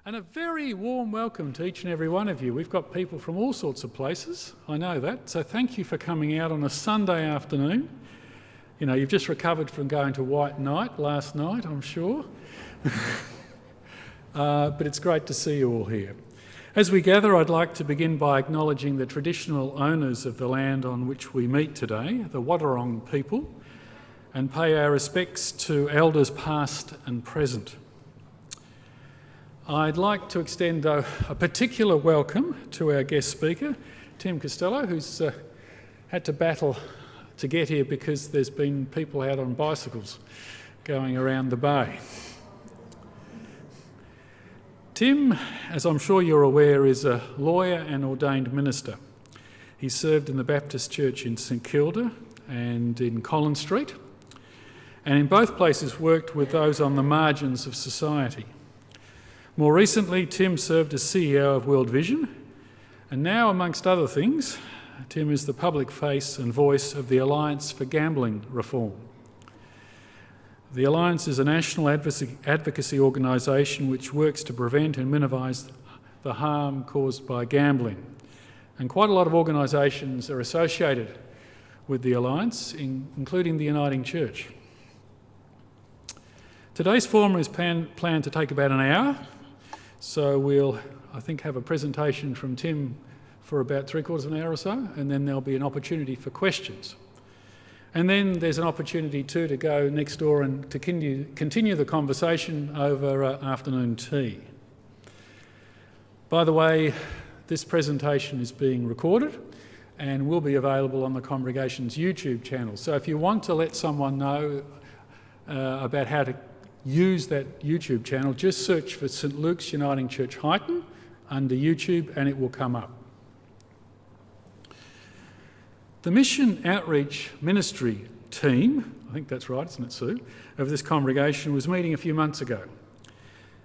And a very warm welcome to each and every one of you. We've got people from all sorts of places, I know that, so thank you for coming out on a Sunday afternoon. You know, you've just recovered from going to White Night last night, I'm sure. But it's great to see you all here. As we gather, I'd like to begin by acknowledging the traditional owners of the land on which we meet today, the Wadawurrung people, and pay our respects to elders past and present. I'd like to extend a particular welcome to our guest speaker, Tim Costello, who's had to battle to get here because there's been people out on bicycles going around the bay. Tim, as I'm sure you're aware, is a lawyer and ordained minister. He served in the Baptist Church in St Kilda and in Collins Street, and in both places worked with those on the margins of society. More recently, Tim served as CEO of World Vision, and now, amongst other things, Tim is the public face and voice of the Alliance for Gambling Reform. The Alliance is a national advocacy organisation which works to prevent and minimise the harm caused by gambling. And quite a lot of organisations are associated with the Alliance, including the Uniting Church. Today's forum is planned to take about an hour, so we'll, I think, have a presentation from Tim for about 3/4 of an hour or so, and then there'll be an opportunity for questions. And then there's an opportunity too to go next door and to continue the conversation over afternoon tea. By the way, this presentation is being recorded and will be available on the congregation's YouTube channel. So if you want to let someone know about how to use that YouTube channel, just search for St Luke's Uniting Church Highton under YouTube and it will come up. The Mission Outreach Ministry team, I think that's right, isn't it, Sue, of this congregation was meeting a few months ago.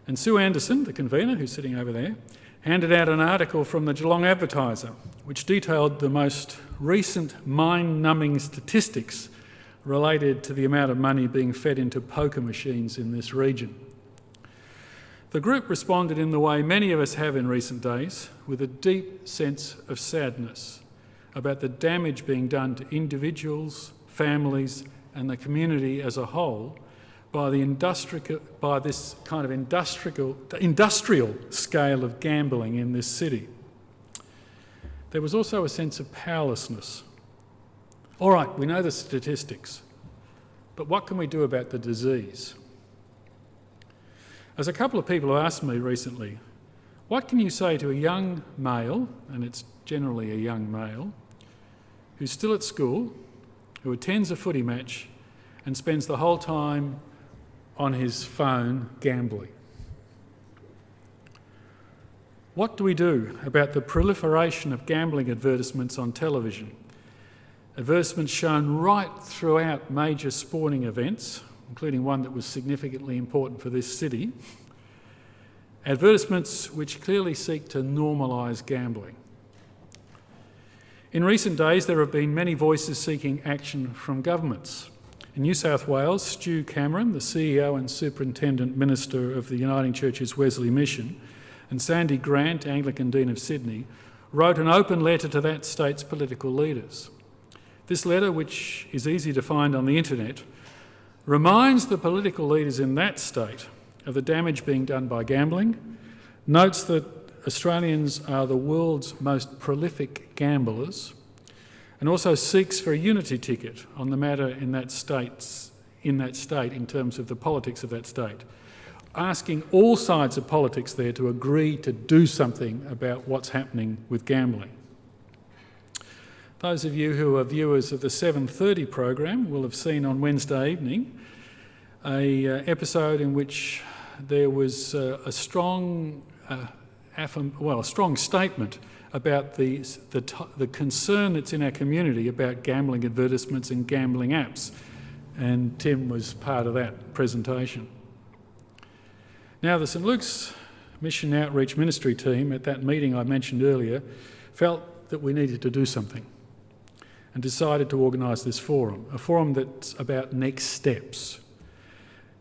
And Sue Anderson, the convener, who's sitting over there, handed out an article from the Geelong Advertiser, which detailed the most recent mind-numbing statistics related to the amount of money being fed into poker machines in this region. The group responded in the way many of us have in recent days, with a deep sense of sadness about the damage being done to individuals, families and the community as a whole by this kind of industrial scale of gambling in this city. There was also a sense of powerlessness. All right, we know the statistics, but what can we do about the disease? As a couple of people have asked me recently, what can you say to a young male, and it's generally a young male, who's still at school, who attends a footy match and spends the whole time on his phone gambling? What do we do about the proliferation of gambling advertisements on television? Advertisements shown right throughout major sporting events, including one that was significantly important for this city. Advertisements which clearly seek to normalise gambling. In recent days, there have been many voices seeking action from governments. In New South Wales, Stu Cameron, the CEO and Superintendent Minister of the Uniting Church's Wesley Mission, and Sandy Grant, Anglican Dean of Sydney, wrote an open letter to that state's political leaders. This letter, which is easy to find on the internet, reminds the political leaders in that state of the damage being done by gambling, notes that Australians are the world's most prolific gamblers, and also seeks for a unity ticket on the matter in that state in terms of the politics of that state, asking all sides of politics there to agree to do something about what's happening with gambling. Those of you who are viewers of the 7:30 program will have seen on Wednesday evening an episode in which there was a strong statement about the concern that's in our community about gambling advertisements and gambling apps, and Tim was part of that presentation. Now, the St Luke's Mission Outreach Ministry team at that meeting I mentioned earlier felt that we needed to do something and decided to organise this forum, a forum that's about next steps.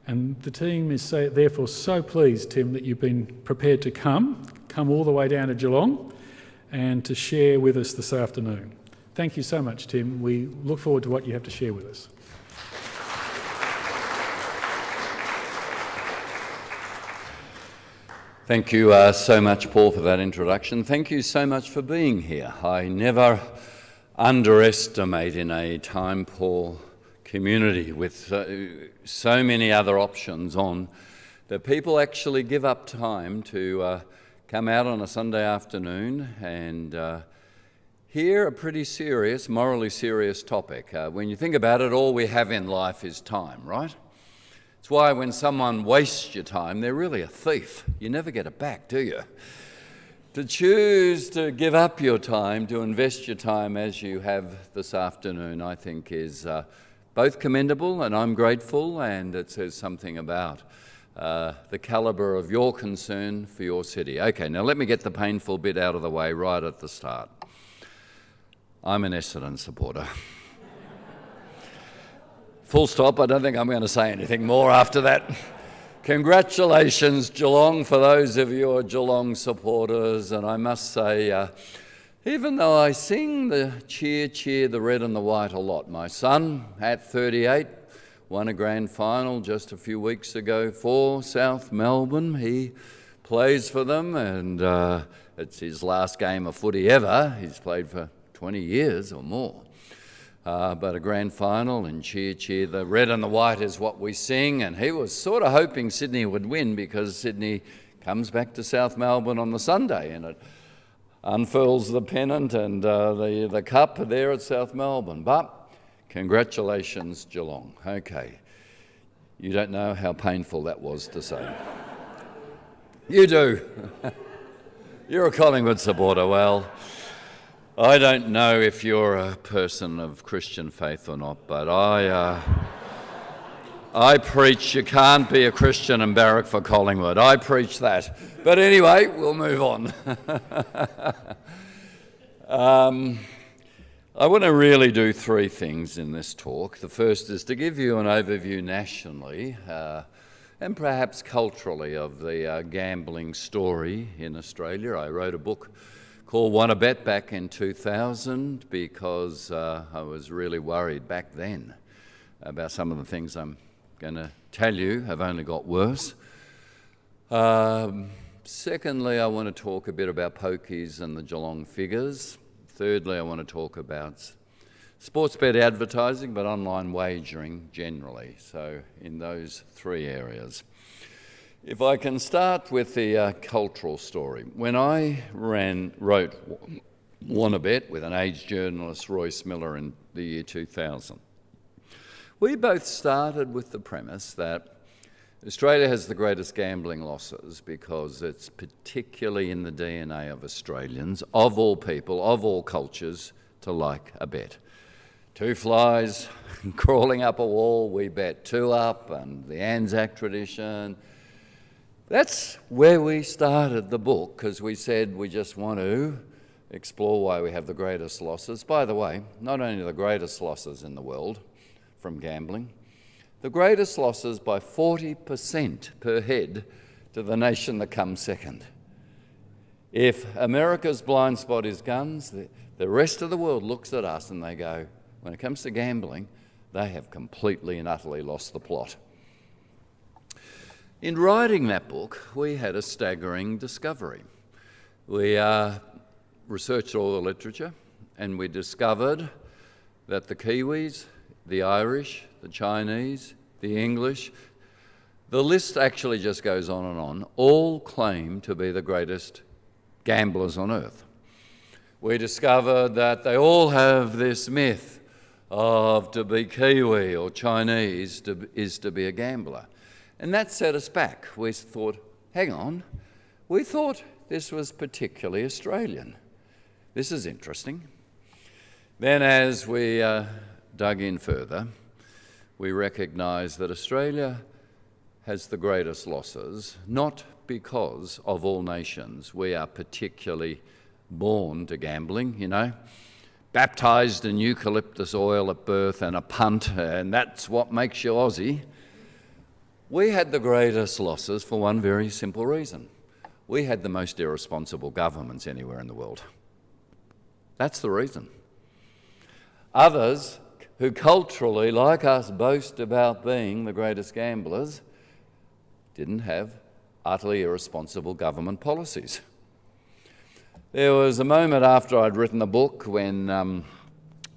And the team is therefore so pleased, Tim, that you've been prepared to come all the way down to Geelong and to share with us this afternoon. Thank you so much, Tim. We look forward to what you have to share with us. Thank you so much, Paul, for that introduction. Thank you so much for being here. I never underestimate in a time-poor community with so many other options on that people actually give up time to come out on a Sunday afternoon and hear a pretty serious, morally serious topic. When you think about it, all we have in life is time, right? It's why when someone wastes your time, they're really a thief. You never get it back, do you? To choose to give up your time, to invest your time as you have this afternoon, I think is both commendable, and I'm grateful, and it says something about the calibre of your concern for your city. Okay, now let me get the painful bit out of the way right at the start. I'm an Essendon supporter. Full stop. I don't think I'm going to say anything more after that. Congratulations, Geelong, for those of you who are Geelong supporters. And I must say, even though I sing the cheer, cheer, the red and the white a lot, my son, at 38, won a grand final just a few weeks ago for South Melbourne. He plays for them, and it's his last game of footy ever. He's played for 20 years or more. But a grand final, and cheer, cheer, the red and the white is what we sing. And he was sort of hoping Sydney would win because Sydney comes back to South Melbourne on the Sunday, and it unfurls the pennant and the cup there at South Melbourne. But congratulations, Geelong. Okay, you don't know how painful that was to say. You do. You're a Collingwood supporter. Well, I don't know if you're a person of Christian faith or not, but I preach you can't be a Christian and barrack for Collingwood. I preach that. But anyway, we'll move on. I want to really do three things in this talk. The first is to give you an overview nationally and perhaps culturally of the gambling story in Australia. I wrote a book called Want to Bet back in 2000 because I was really worried back then about some of the things I'm going to tell you have only got worse. Secondly, I want to talk a bit about Pokies and the Geelong figures. Thirdly, I want to talk about sports bet advertising, but online wagering generally. So in those three areas. If I can start with the cultural story. When I wrote Wanna Bet with an age journalist, Royce Miller, in the year 2000, we both started with the premise that Australia has the greatest gambling losses because it's particularly in the DNA of Australians, of all people, of all cultures, to like a bet. Two flies crawling up a wall, we bet two up, and the Anzac tradition. That's where we started the book, because we said we just want to explore why we have the greatest losses. By the way, not only the greatest losses in the world from gambling, the greatest losses by 40% per head to the nation that comes second. If America's blind spot is guns, the rest of the world looks at us and they go, when it comes to gambling, they have completely and utterly lost the plot. In writing that book, we had a staggering discovery. We researched all the literature, and we discovered that the Kiwis, the Irish, the Chinese, the English, the list actually just goes on and on, all claim to be the greatest gamblers on earth. We discovered that they all have this myth of to be Kiwi or Chinese is to be a gambler. And that set us back. We thought, hang on, we thought this was particularly Australian. This is interesting. Then as we dug in further, we recognised that Australia has the greatest losses, not because of all nations we are particularly born to gambling, baptised in eucalyptus oil at birth and a punt, and that's what makes you Aussie. We had the greatest losses for one very simple reason. We had the most irresponsible governments anywhere in the world. That's the reason. Others who culturally, like us, boast about being the greatest gamblers, didn't have utterly irresponsible government policies. There was a moment after I'd written the book when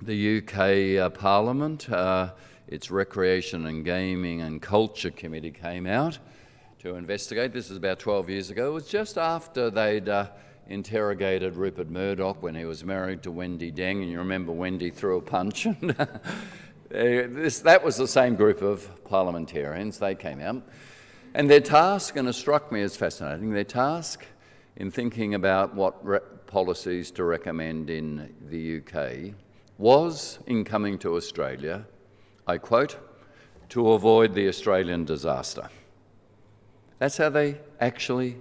the UK Parliament, its Recreation and Gaming and Culture Committee came out to investigate. This is about 12 years ago. It was just after they'd interrogated Rupert Murdoch when he was married to Wendy Deng, and you remember Wendy threw a punch. And that was the same group of parliamentarians. They came out. And their task, and it struck me as fascinating, their task in thinking about what policies to recommend in the UK was, in coming to Australia, I quote, to avoid the Australian disaster. That's how they actually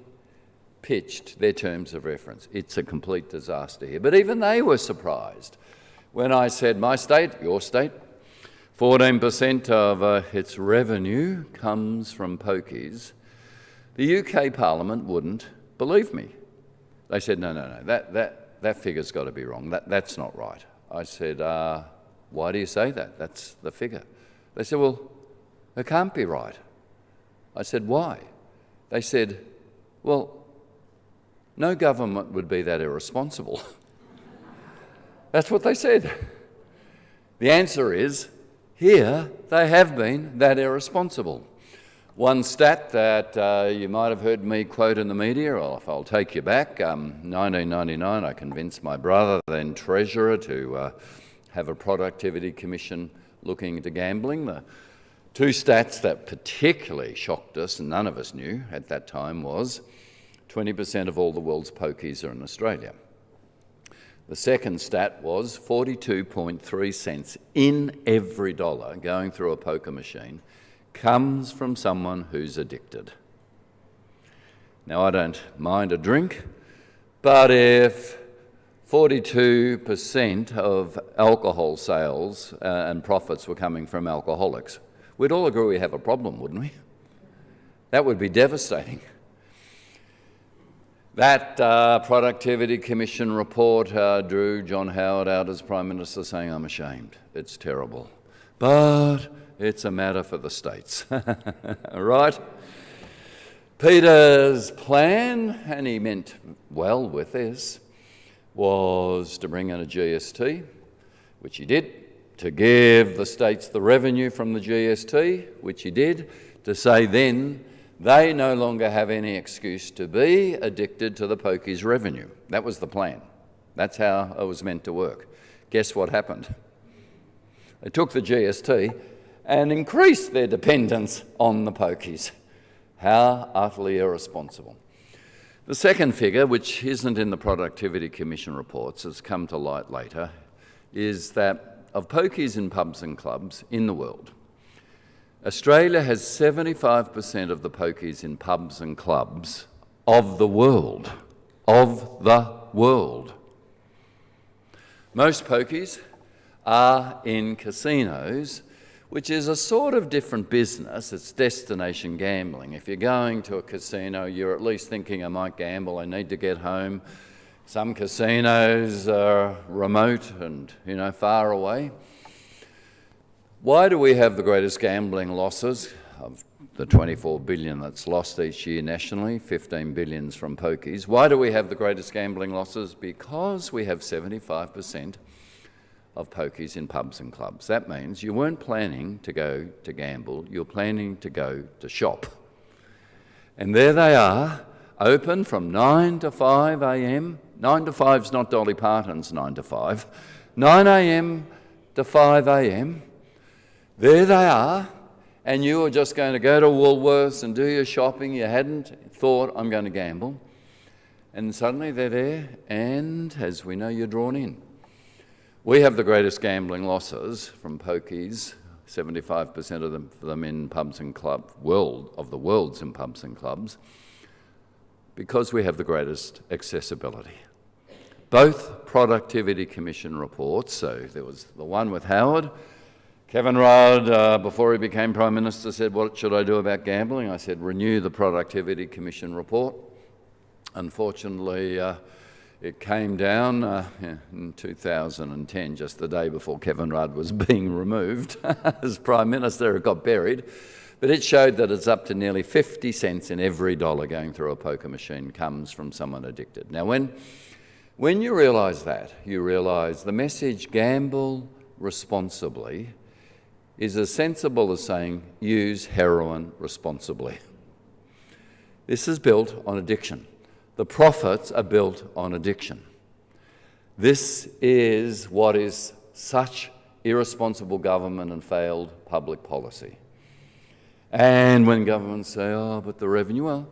pitched their terms of reference. It's a complete disaster here. But even they were surprised when I said, my state, your state, 14% of its revenue comes from pokies. The UK Parliament wouldn't believe me. They said, no, that figure's got to be wrong. That's not right. I said, why do you say that? That's the figure. They said, well, it can't be right. I said, why? They said, well, no government would be that irresponsible. That's what they said. The answer is, here they have been that irresponsible. One stat that you might have heard me quote in the media, or if I'll take you back, 1999, I convinced my brother, then Treasurer, to have a productivity commission looking into gambling. The two stats that particularly shocked us, and none of us knew at that time, was 20% of all the world's pokies are in Australia. The second stat was 42.3 cents in every dollar going through a poker machine comes from someone who's addicted. Now, I don't mind a drink, but if 42% of alcohol sales and profits were coming from alcoholics, we'd all agree we have a problem, wouldn't we? That would be devastating. That Productivity Commission report drew John Howard out as Prime Minister saying, I'm ashamed, it's terrible. But it's a matter for the states, right? Peter's plan, and he meant well with this, was to bring in a GST, which he did, to give the states the revenue from the GST, which he did, to say then they no longer have any excuse to be addicted to the pokies revenue. That was the plan. That's how it was meant to work. Guess what happened? They took the GST and increased their dependence on the pokies. How utterly irresponsible. The second figure, which isn't in the Productivity Commission reports, has come to light later, is that of pokies in pubs and clubs in the world, Australia has 75% of the pokies in pubs and clubs of the world. Of the world. Most pokies are in casinos, which is a sort of different business. It's destination gambling. If you're going to a casino, you're at least thinking, I might gamble, I need to get home. Some casinos are remote and, far away. Why do we have the greatest gambling losses of the 24 billion that's lost each year nationally, 15 billions from pokies? Why do we have the greatest gambling losses? Because we have 75% of pokies in pubs and clubs. That means you weren't planning to go to gamble, you're planning to go to shop. And there they are, open from 9 to 5 a.m. 9 to 5's not Dolly Parton's 9 to 5. 9 a.m. to 5 a.m. There they are, and you were just going to go to Woolworths and do your shopping. You hadn't thought, I'm going to gamble. And suddenly they're there, and as we know, you're drawn in. We have the greatest gambling losses from pokies, 75% of them in pubs and clubs, of the world's in pubs and clubs, because we have the greatest accessibility. Both Productivity Commission reports, so there was the one with Howard, Kevin Rudd, before he became Prime Minister, said, what should I do about gambling? I said, renew the Productivity Commission report. Unfortunately, it came down in 2010, just the day before Kevin Rudd was being removed as Prime Minister. It got buried. But it showed that it's up to nearly 50 cents in every dollar going through a poker machine comes from someone addicted. Now, when you realise that, you realise the message gamble responsibly is as sensible as saying use heroin responsibly. This is built on addiction. The profits are built on addiction. This is what is such irresponsible government and failed public policy. And when governments say, oh, but the revenue, well,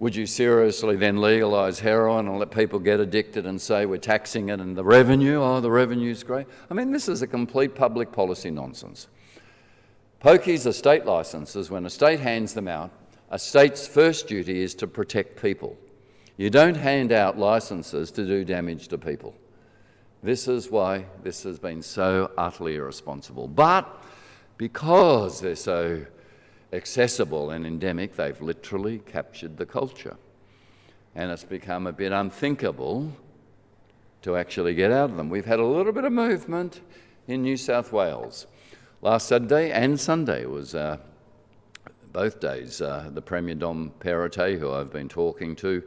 would you seriously then legalise heroin and let people get addicted and say we're taxing it and the revenue's great? I mean, this is a complete public policy nonsense. Pokies are state licences. When a state hands them out, a state's first duty is to protect people. You don't hand out licences to do damage to people. This is why this has been so utterly irresponsible. But because they're so accessible and endemic, they've literally captured the culture. And it's become a bit unthinkable to actually get out of them. We've had a little bit of movement in New South Wales. Last Saturday and Sunday was both days. The Premier Dom Perrottet, who I've been talking to,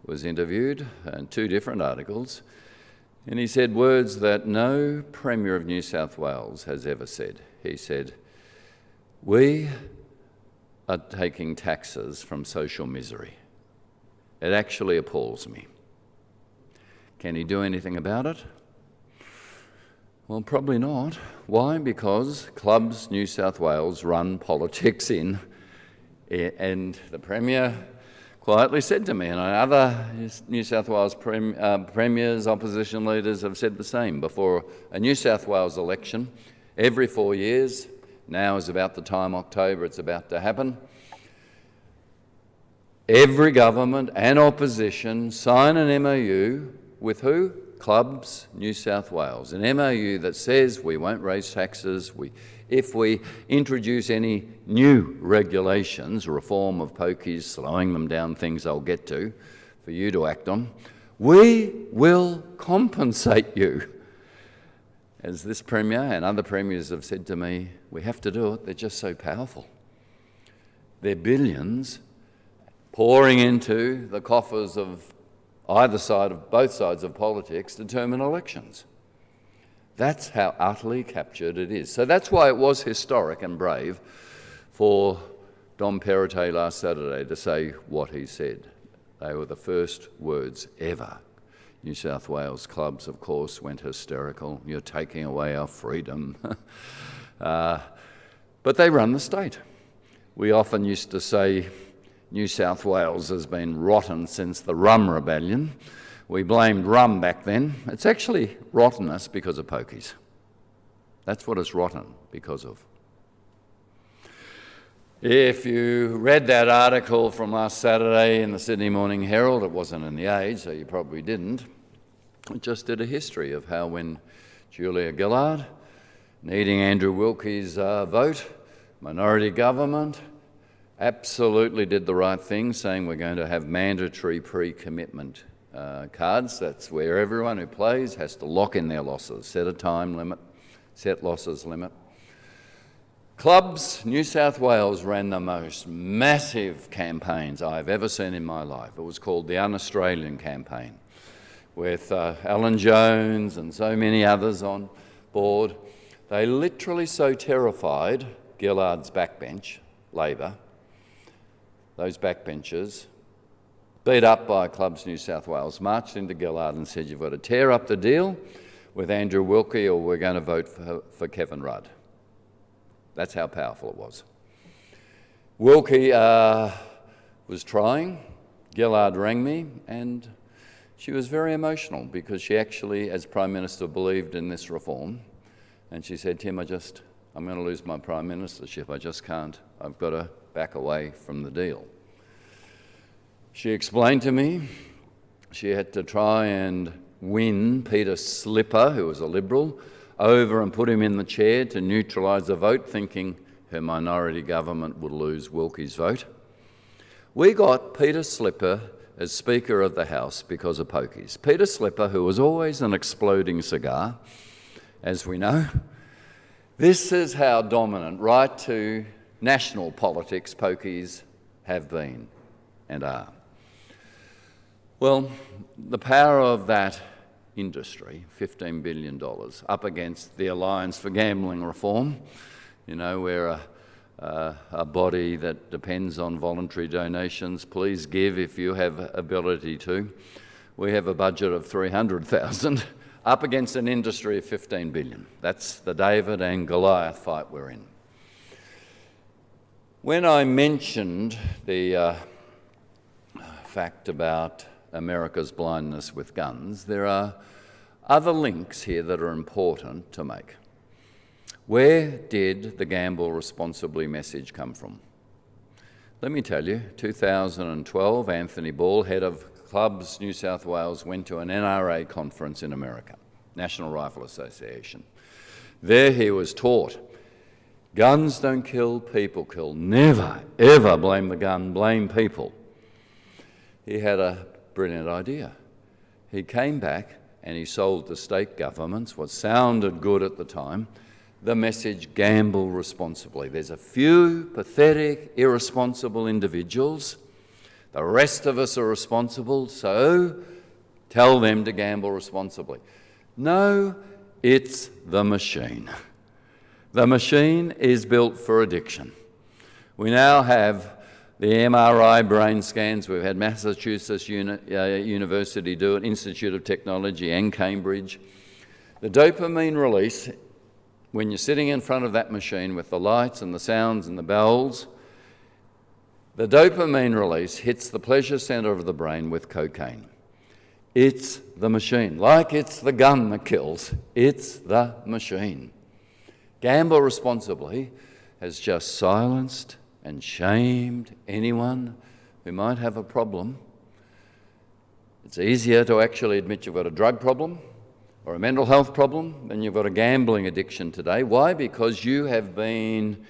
was interviewed in 2 different articles. And he said words that no Premier of New South Wales has ever said. He said, we are taking taxes from social misery. It actually appalls me. Can he do anything about it? Well, probably not. Why? Because Clubs New South Wales run politics in, and the Premier quietly said to me, and other New South Wales premiers, opposition leaders have said the same. Before a New South Wales election, every 4 years, now is about the time, October, it's about to happen, every government and opposition sign an MOU with who? Clubs New South Wales. An MOU that says we won't raise taxes, if we introduce any new regulations, reform of pokies, slowing them down, things I'll get to, for you to act on, we will compensate you. As this Premier and other Premiers have said to me, we have to do it, they're just so powerful. They're billions pouring into the coffers of both sides of politics to determine elections. That's how utterly captured it is. So that's why it was historic and brave for Dom Perrottet last Saturday to say what he said. They were the first words ever. New South Wales clubs, of course, went hysterical. You're taking away our freedom. But they run the state. We often used to say New South Wales has been rotten since the Rum Rebellion. We blamed rum back then. It's actually rottenness because of pokies. That's what it's rotten because of. If you read that article from last Saturday in the Sydney Morning Herald, it wasn't in The Age, so you probably didn't. It just did a history of how when Julia Gillard, needing Andrew Wilkie's vote, minority government, absolutely did the right thing, saying we're going to have mandatory pre-commitment cards. That's where everyone who plays has to lock in their losses, set a time limit, set losses limit. Clubs New South Wales ran the most massive campaigns I've ever seen in my life. It was called the Un-Australian campaign, with Alan Jones and so many others on board. They literally so terrified Gillard's backbench, Labor, those backbenchers, beat up by Clubs New South Wales, marched into Gillard and said, you've got to tear up the deal with Andrew Wilkie or we're going to vote for Kevin Rudd. That's how powerful it was. Wilkie was trying. Gillard rang me and she was very emotional because she actually, as Prime Minister, believed in this reform. And she said, Tim, I'm going to lose my Prime Ministership. I just can't. I've got to back away from the deal. She explained to me she had to try and win Peter Slipper, who was a Liberal, over and put him in the chair to neutralise the vote, thinking her minority government would lose Wilkie's vote. We got Peter Slipper as Speaker of the House because of Pokies. Peter Slipper, who was always an exploding cigar, as we know. This is how dominant, right to national politics, Pokies have been and are. Well, the power of that industry, $15 billion, up against the Alliance for Gambling Reform, you know, we're a body that depends on voluntary donations. Please give if you have ability to. We have a budget of $300,000 up against an industry of $15 billion. That's the David and Goliath fight we're in. When I mentioned the fact about America's blindness with guns, there are other links here that are important to make. Where did the Gamble Responsibly message come from? Let me tell you, 2012, Anthony Ball, head of Clubs New South Wales, went to an NRA conference in America, National Rifle Association. There he was taught, guns don't kill, people kill. Never, ever blame the gun, blame people. He had a brilliant idea. He came back and he sold to state governments what sounded good at the time, the message, gamble responsibly. There's a few pathetic, irresponsible individuals. The rest of us are responsible, so tell them to gamble responsibly. No, it's the machine. The machine is built for addiction. We now have the MRI brain scans. We've had Massachusetts University do it, Institute of Technology and Cambridge. The dopamine release, when you're sitting in front of that machine with the lights and the sounds and the bells, the dopamine release hits the pleasure centre of the brain with cocaine. It's the machine. Like it's the gun that kills, it's the machine. Gamble Responsibly has just silenced and shamed anyone who might have a problem. It's easier to actually admit you've got a drug problem or a mental health problem than you've got a gambling addiction today. Why? Because you have been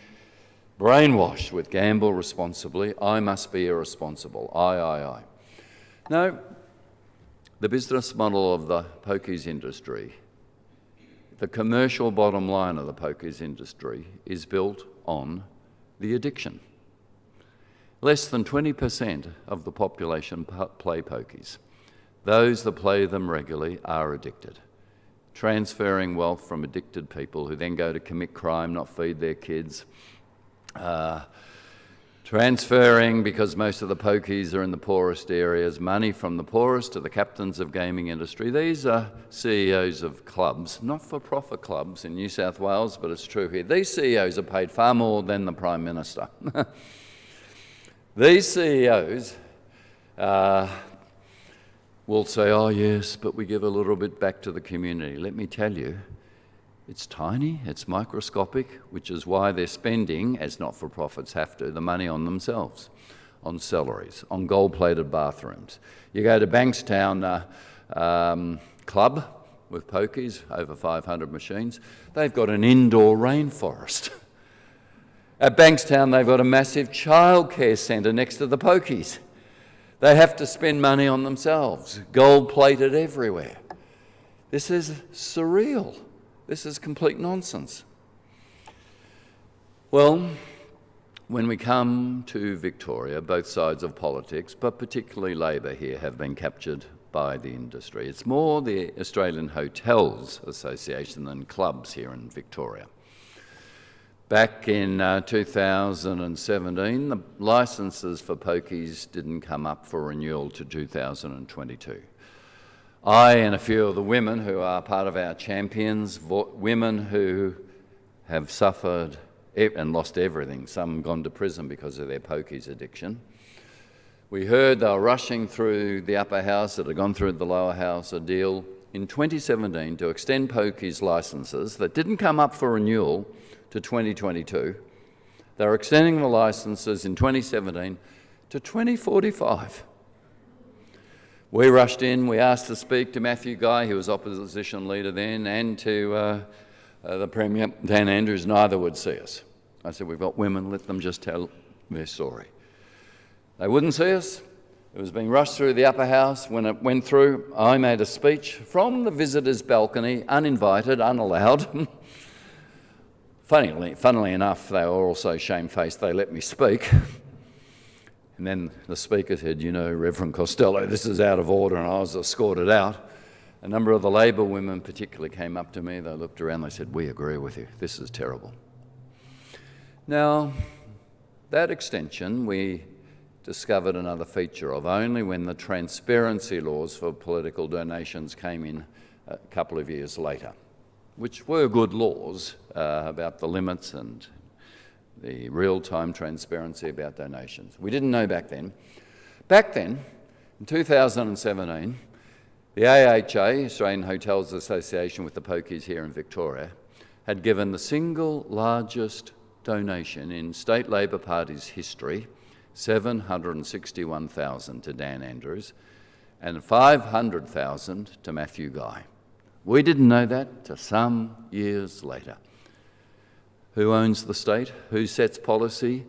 brainwashed with gamble responsibly. I must be irresponsible. I. No, the business model of the pokies industry, the commercial bottom line of the pokies industry is built on the addiction. Less than 20% of the population play pokies. Those that play them regularly are addicted, transferring wealth from addicted people who then go to commit crime, not feed their kids, transferring, because most of the pokies are in the poorest areas, money from the poorest to the captains of gaming industry. These are CEOs of clubs, not-for-profit clubs in New South Wales, but it's true here. These CEOs are paid far more than the Prime Minister. These CEOs will say, oh yes, but we give a little bit back to the community. Let me tell you, it's tiny, it's microscopic, which is why they're spending, as not-for-profits have to, the money on themselves, on salaries, on gold-plated bathrooms. You go to Bankstown Club with pokies, over 500 machines, they've got an indoor rainforest. At Bankstown, they've got a massive childcare centre next to the pokies. They have to spend money on themselves, gold-plated everywhere. This is surreal. This is complete nonsense. Well, when we come to Victoria, both sides of politics, but particularly Labor here, have been captured by the industry. It's more the Australian Hotels Association than clubs here in Victoria. Back in 2017, the licences for pokies didn't come up for renewal to 2022. I and a few of the women who are part of our champions, women who have suffered and lost everything, some gone to prison because of their pokies addiction. We heard they were rushing through the upper house, that had gone through the lower house, a deal in 2017 to extend pokies licences that didn't come up for renewal to 2022. They were extending the licences in 2017 to 2045. We rushed in, we asked to speak to Matthew Guy, who was opposition leader then, and to the Premier, Dan Andrews, neither would see us. I said, we've got women, let them just tell their story. They wouldn't see us. It was being rushed through the upper house. When it went through, I made a speech from the visitors' balcony, uninvited, unallowed. Funnily enough, they were also shamefaced. They let me speak. And then the speaker said, you know, Reverend Costello, this is out of order, and I was escorted out. A number of the Labor women particularly came up to me. They looked around, they said, we agree with you. This is terrible. Now, that extension we discovered another feature of only when the transparency laws for political donations came in a couple of years later, which were good laws about the limits and the real-time transparency about donations. We didn't know back then. Back then, in 2017, the AHA, Australian Hotels Association with the Pokies here in Victoria, had given the single largest donation in State Labor Party's history, $761,000 to Dan Andrews and $500,000 to Matthew Guy. We didn't know that till some years later. Who owns the state? Who sets policy?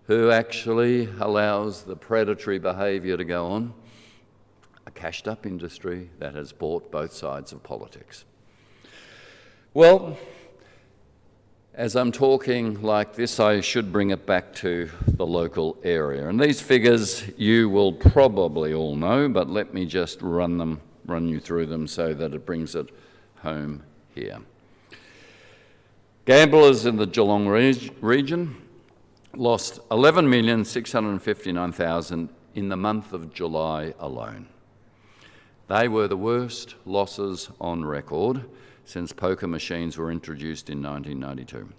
Who actually allows the predatory behaviour to go on? A cashed-up industry that has bought both sides of politics. Well, as I'm talking like this, I should bring it back to the local area. And these figures you will probably all know, but let me just run you through them so that it brings it home here. Gamblers in the Geelong region lost $11,659,000 in the month of July alone. They were the worst losses on record since poker machines were introduced in 1992.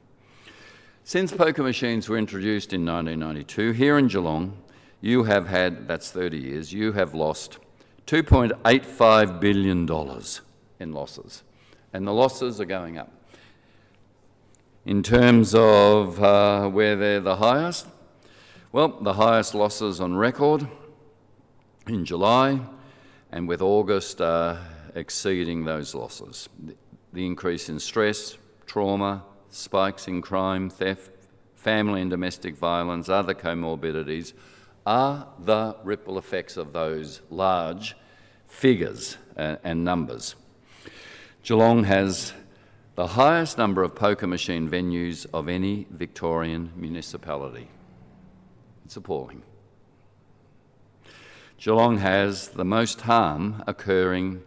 Since poker machines were introduced in 1992, here in Geelong, you have had, that's 30 years, you have lost $2.85 billion in losses. And the losses are going up. In terms of where they're the highest, well, the highest losses on record in July, and with August exceeding those losses. The increase in stress, trauma, spikes in crime, theft, family and domestic violence, other comorbidities are the ripple effects of those large figures and numbers. Geelong has the highest number of poker machine venues of any Victorian municipality. It's appalling. Geelong has the most harm occurring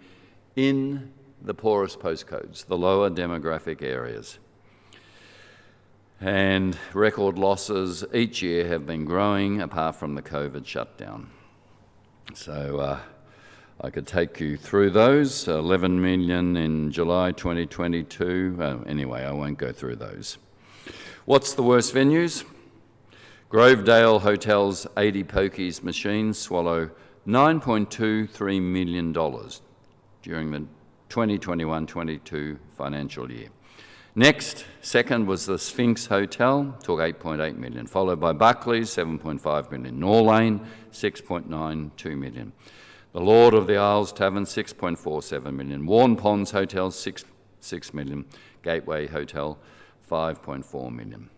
in the poorest postcodes, the lower demographic areas. And record losses each year have been growing apart from the COVID shutdown. So I could take you through those. 11 million in July 2022. Anyway, I won't go through those. What's the worst venues? Grovedale Hotel's 80 Pokies machines swallow $9.23 million during the 2021-22 financial year. Next, second was the Sphinx Hotel, took 8.8 million, followed by Buckley's 7.5 million, Norlane 6.92 million. The Lord of the Isles Tavern, 6.47 million. Warren Ponds Hotel, 6 million. Gateway Hotel, 5.4 million.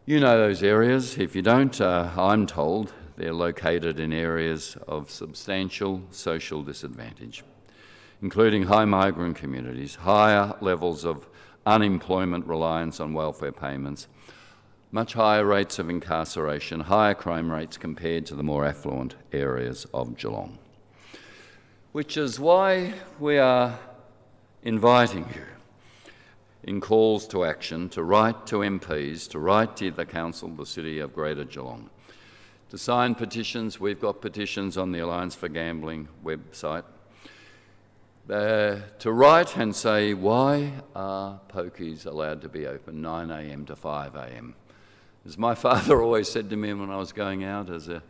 You know those areas. If you don't, I'm told they're located in areas of substantial social disadvantage, including high migrant communities, higher levels of unemployment reliance on welfare payments, much higher rates of incarceration, higher crime rates compared to the more affluent areas of Geelong. Which is why we are inviting you in calls to action to write to MPs, to write to the Council, the City of Greater Geelong, to sign petitions. We've got petitions on the Alliance for Gambling website. To write and say, why are pokies allowed to be open 9 a.m. to 5 a.m? As my father always said to me when I was going out as a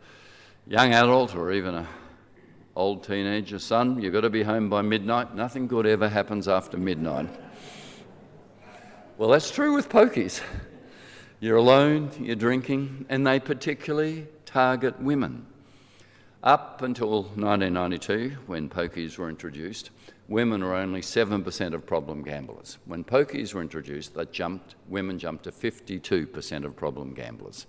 young adult or even an old teenager, son, you've got to be home by midnight. Nothing good ever happens after midnight. Well, that's true with pokies. You're alone, you're drinking, and they particularly target women. Up until 1992, when pokies were introduced, women are only 7% of problem gamblers. When pokies were introduced, women jumped to 52% of problem gamblers.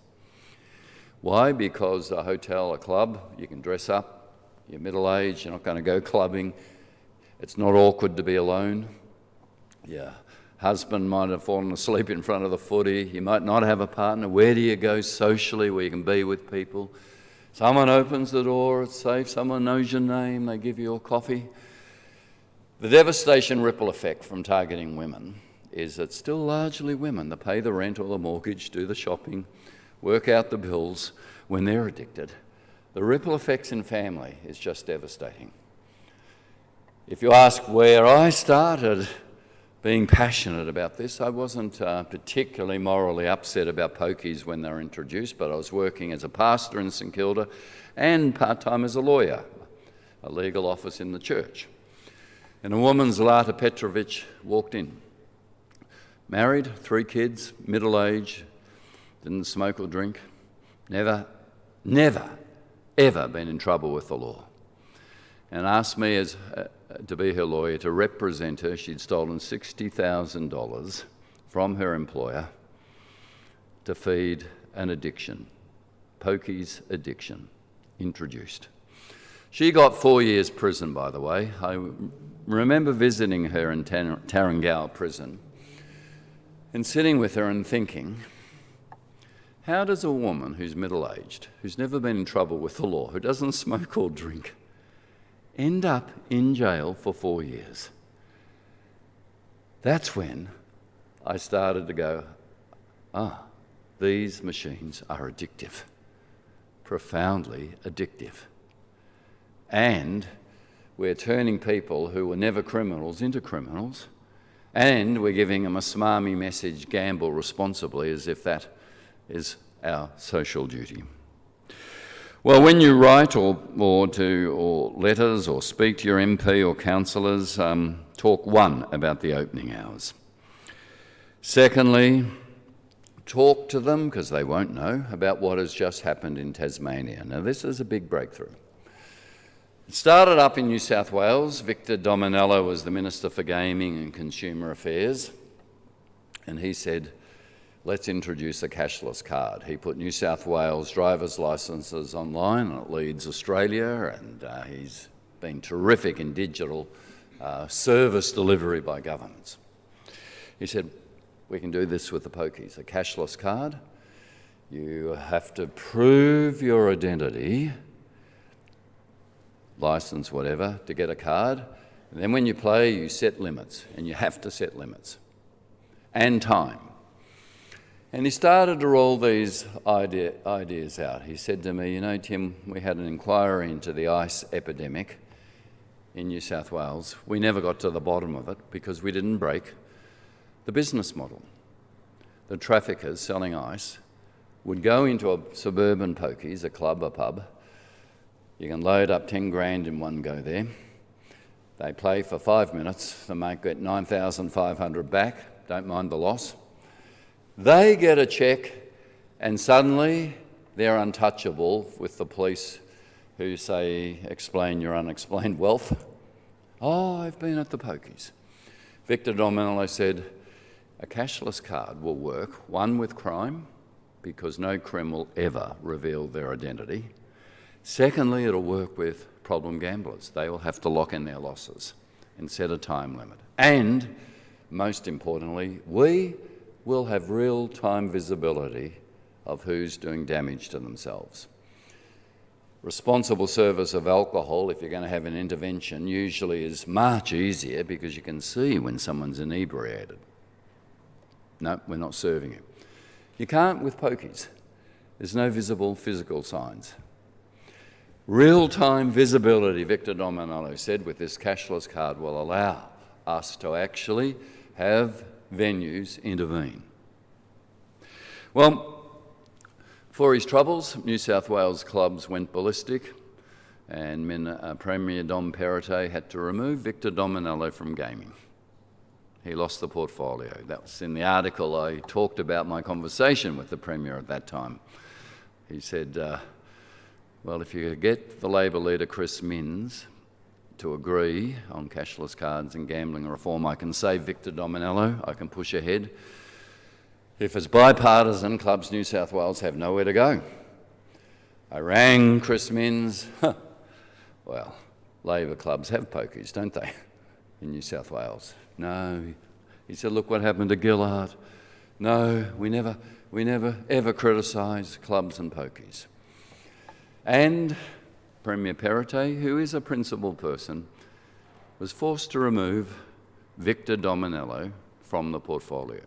Why? Because a hotel, a club, you can dress up, you're middle-aged, you're not going to go clubbing, it's not awkward to be alone. Your husband might have fallen asleep in front of the footy, you might not have a partner. Where do you go socially where you can be with people? Someone opens the door, it's safe, someone knows your name, they give you a coffee. The devastation ripple effect from targeting women is it's still largely women that pay the rent or the mortgage, do the shopping, work out the bills when they're addicted. The ripple effects in family is just devastating. If you ask where I started being passionate about this, I wasn't particularly morally upset about pokies when they were introduced, but I was working as a pastor in St Kilda and part-time as a lawyer, a legal office in the church. And a woman, Zlata Petrovic, walked in. Married, 3 kids, middle-aged, didn't smoke or drink, never, ever been in trouble with the law. And asked me to be her lawyer, to represent her. She'd stolen $60,000 from her employer to feed an addiction, pokies addiction, introduced. She got 4 years prison, by the way. I remember visiting her in Tarrangale prison and sitting with her and thinking, how does a woman who's middle-aged, who's never been in trouble with the law, who doesn't smoke or drink, end up in jail for 4 years? That's when I started to go, these machines are addictive, profoundly addictive. And we're turning people who were never criminals into criminals, and we're giving them a smarmy message, gamble responsibly, as if that is our social duty. Well, when you write or letters or speak to your MP or councillors, talk, 1, about the opening hours. Secondly, talk to them, because they won't know, about what has just happened in Tasmania. Now, this is a big breakthrough. It started up in New South Wales. Victor Dominello was the Minister for Gaming and Consumer Affairs, and he said, let's introduce a cashless card. He put New South Wales driver's licences online, and it leads Australia, and he's been terrific in digital service delivery by governments. He said, we can do this with the pokies, a cashless card. You have to prove your identity, licence, whatever, to get a card. And then when you play, you set limits, and you have to set limits, and time. And he started to roll these ideas out. He said to me, you know, Tim, we had an inquiry into the ice epidemic in New South Wales. We never got to the bottom of it because we didn't break the business model. The traffickers selling ice would go into a suburban pokies, a club, a pub. You can load up 10 grand in one go there. They play for 5 minutes. They might get 9,500 back. Don't mind the loss. They get a check, and suddenly they're untouchable with the police who say, explain your unexplained wealth. Oh, I've been at the pokies. Victor Dominello said, a cashless card will work, 1, with crime, because no crime will ever reveal their identity. Secondly, it'll work with problem gamblers. They will have to lock in their losses and set a time limit. And, most importantly, we will have real-time visibility of who's doing damage to themselves. Responsible service of alcohol, if you're going to have an intervention, usually is much easier because you can see when someone's inebriated. No, we're not serving it. You can't with pokies. There's no visible physical signs. Real-time visibility, Victor Dominello said, with this cashless card will allow us to actually have venues intervene. Well, for his troubles, New South Wales clubs went ballistic, and Premier Dom Perrottet had to remove Victor Dominello from gaming. He lost the portfolio. That was in the article I talked about my conversation with the Premier at that time. He said, well, if you could get the Labor leader Chris Minns to agree on cashless cards and gambling reform, I can save Victor Dominello, I can push ahead. If it's bipartisan, Clubs New South Wales have nowhere to go. I rang Chris Minns. Well, Labor clubs have pokies, don't they, in New South Wales? No. He said, look what happened to Gillard. No, we never ever criticise clubs and pokies. And Premier Perrottet, who is a principled person, was forced to remove Victor Dominello from the portfolio.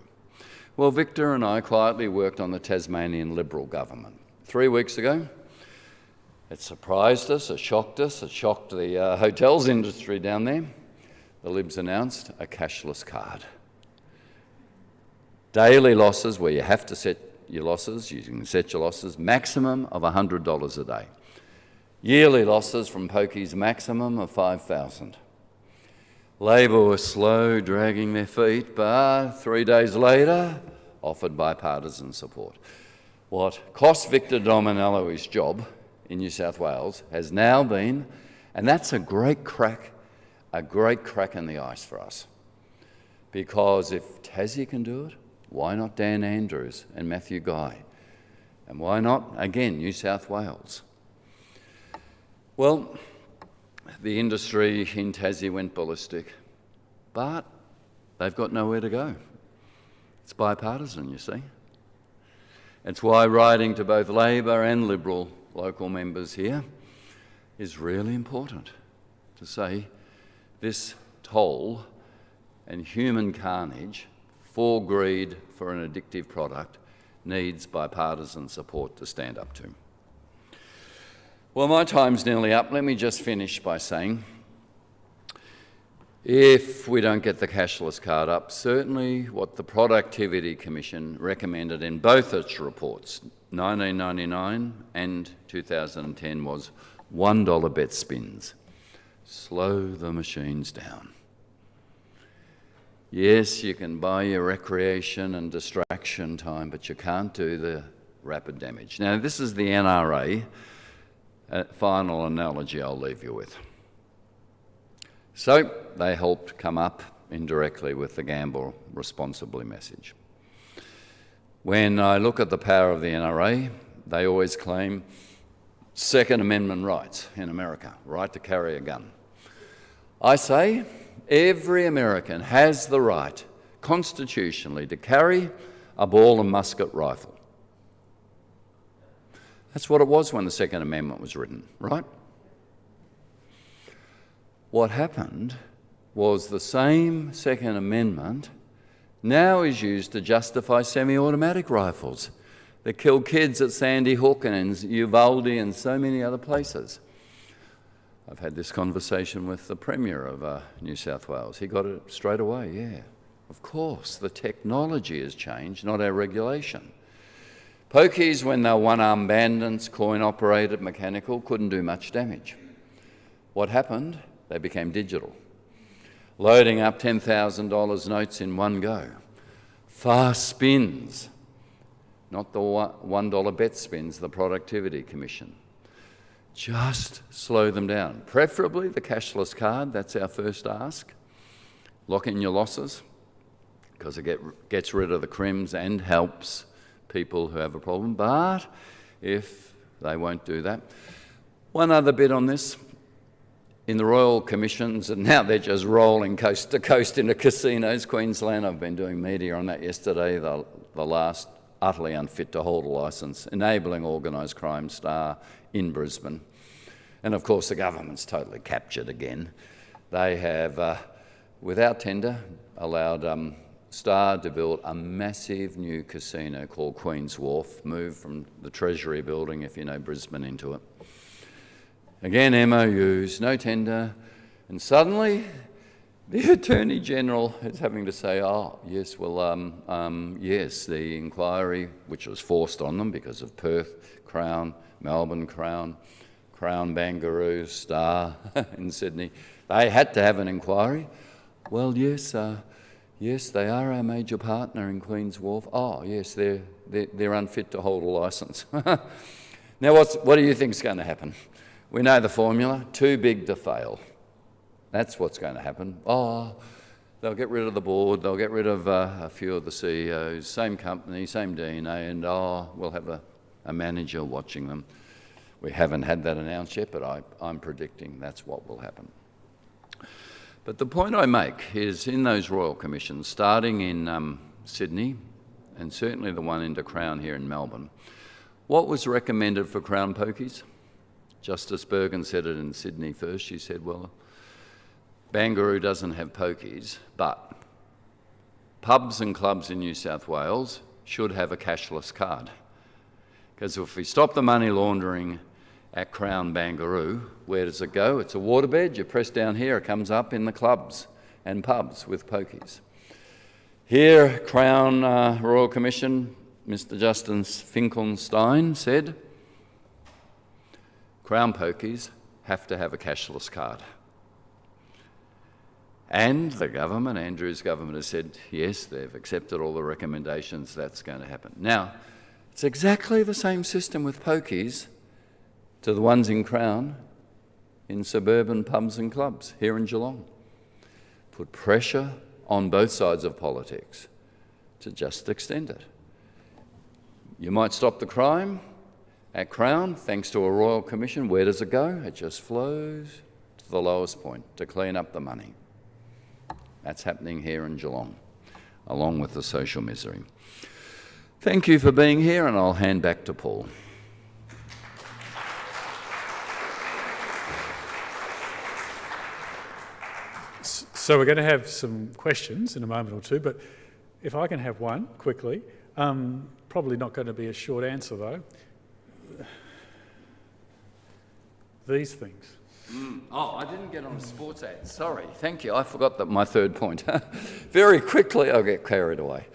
Well, Victor and I quietly worked on the Tasmanian Liberal government. 3 weeks ago, it surprised us, it shocked the hotels industry down there. The Libs announced a cashless card. Daily losses, where you have to set your losses, you can set your losses, maximum of $100 a day. Yearly losses from pokies, maximum of $5,000. Labor were slow, dragging their feet, but 3 days later, offered bipartisan support. What cost Victor Dominello his job in New South Wales has now been, and that's a great crack in the ice for us. Because if Tassie can do it, why not Dan Andrews and Matthew Guy? And why not, again, New South Wales? Well, the industry in Tassie went ballistic, but they've got nowhere to go. It's bipartisan, you see. It's why writing to both Labor and Liberal local members here is really important to say this toll and human carnage for greed for an addictive product needs bipartisan support to stand up to. Well, my time's nearly up. Let me just finish by saying, if we don't get the cashless card up, certainly what the Productivity Commission recommended in both its reports, 1999 and 2010, was $1 bet spins. Slow the machines down. Yes, you can buy your recreation and distraction time, but you can't do the rapid damage. Now, this is the NRA. Final analogy I'll leave you with. So they helped come up indirectly with the Gamble Responsibly message. When I look at the power of the NRA, they always claim Second Amendment rights in America, right to carry a gun. I say every American has the right constitutionally to carry a ball and musket rifle. That's what it was when the Second Amendment was written, right? What happened was the same Second Amendment now is used to justify semi-automatic rifles that kill kids at Sandy Hook and in Uvalde and so many other places. I've had this conversation with the Premier of New South Wales. He got it straight away, yeah. Of course, the technology has changed, not our regulation. Pokies, when they were one-arm bandits, coin-operated, mechanical, couldn't do much damage. What happened? They became digital. Loading up $10,000 notes in one go. Fast spins, not the $1 bet spins, the Productivity Commission. Just slow them down. Preferably the cashless card, that's our first ask. Lock in your losses, because it gets rid of the crims and helps people who have a problem, but if they won't do that. One other bit on this. In the Royal Commissions, and now they're just rolling coast to coast into casinos, Queensland, I've been doing media on that yesterday, the last utterly unfit to hold a licence, enabling organised crime star in Brisbane. And of course the government's totally captured again. They have, without tender, allowed Star to build a massive new casino called Queen's Wharf, moved from the Treasury building, if you know Brisbane, into it. Again, MOUs, no tender, and suddenly the Attorney General is having to say, oh, yes, well, yes, the inquiry, which was forced on them because of Perth, Crown, Melbourne, Crown, Barangaroo, Star in Sydney, they had to have an inquiry. Well, yes, yes, they are our major partner in Queen's Wharf. Oh, yes, they're unfit to hold a licence. Now, what do you think is going to happen? We know the formula, too big to fail. That's what's going to happen. Oh, they'll get rid of the board, they'll get rid of a few of the CEOs, same company, same DNA, and we'll have a manager watching them. We haven't had that announced yet, but I'm predicting that's what will happen. But the point I make is in those Royal Commissions, starting in Sydney, and certainly the one into Crown here in Melbourne, what was recommended for Crown Pokies? Justice Bergen said it in Sydney first. She said, well, Barangaroo doesn't have pokies, but pubs and clubs in New South Wales should have a cashless card. Because if we stop the money laundering at Crown Barangaroo, where does it go? It's a waterbed. You press down here, it comes up in the clubs and pubs with pokies. Here, Crown Royal Commission, Mr. Justice Finkelstein said, Crown Pokies have to have a cashless card. And the government, Andrew's government, has said, yes, they've accepted all the recommendations, that's going to happen. Now, it's exactly the same system with pokies to the ones in Crown in suburban pubs and clubs here in Geelong. Put pressure on both sides of politics to just extend it. You might stop the crime at Crown, thanks to a Royal Commission. Where does it go? It just flows to the lowest point to clean up the money. That's happening here in Geelong, along with the social misery. Thank you for being here, and I'll hand back to Paul. So we're going to have some questions in a moment or two, but if I can have one quickly, probably not going to be a short answer though. These things. Oh, I didn't get on a sports ad. Sorry, thank you. I forgot that my third point. Very quickly, I'll get carried away.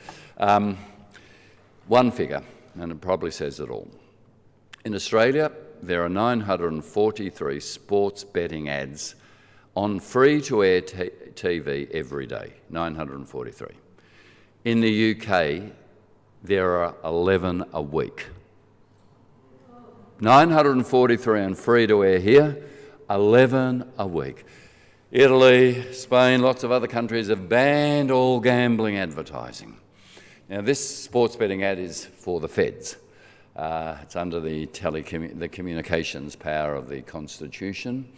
One figure, and it probably says it all. In Australia, there are 943 sports betting ads on free-to-air TV every day, 943. In the UK, there are 11 a week. 943 on free-to-air here, 11 a week. Italy, Spain, lots of other countries have banned all gambling advertising. Now, this sports betting ad is for the feds. It's under the communications power of the Constitution,